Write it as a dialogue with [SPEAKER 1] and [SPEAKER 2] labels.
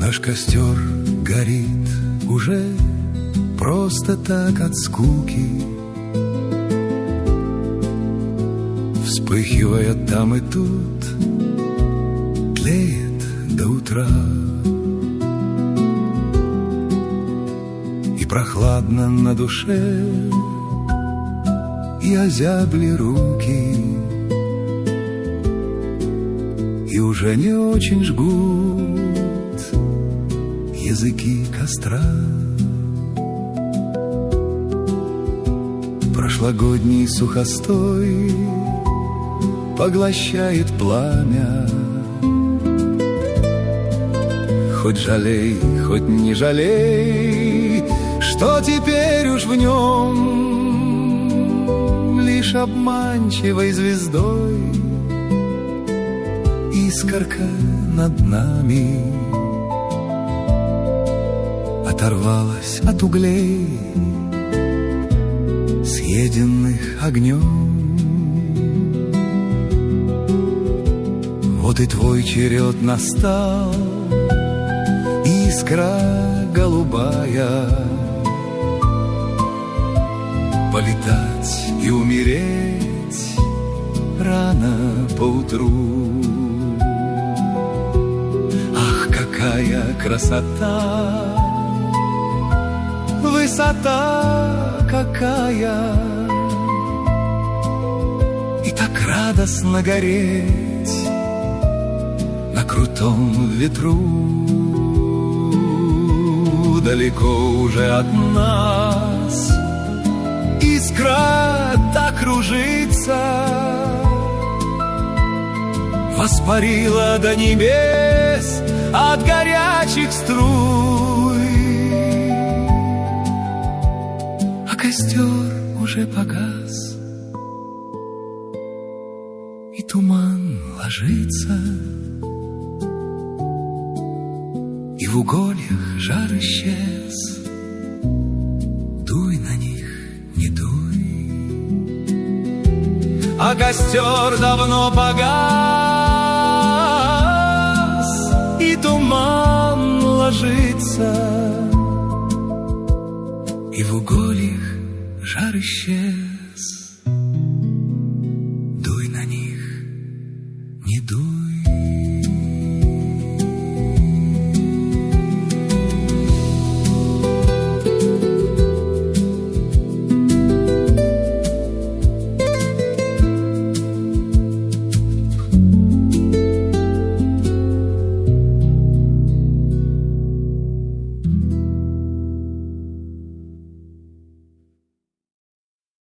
[SPEAKER 1] Наш костер горит уже просто так от скуки, вспыхивая там и тут, тлеет до утра. И прохладно на душе, и озябли руки, и уже не очень жгут языки костра. Прошлогодний сухостой поглощает пламя. Хоть жалей, хоть не жалей, что теперь уж в нем лишь обманчивой звездой искорка над нами оторвалась от углей, съеденных огнем. Вот и твой черед настал, искра голубая, полетать и умереть рано поутру. Ах, какая красота, высота какая, и так радостно гореть на крутом ветру. Далеко уже от нас искра так кружится, воспарила до небес от горячих струй. А костер уже погас, и туман ложится, и в угольях жар исчез. Дуй на них, не дуй. А костер давно погас, и туман ложится, и в угольях жар исчез.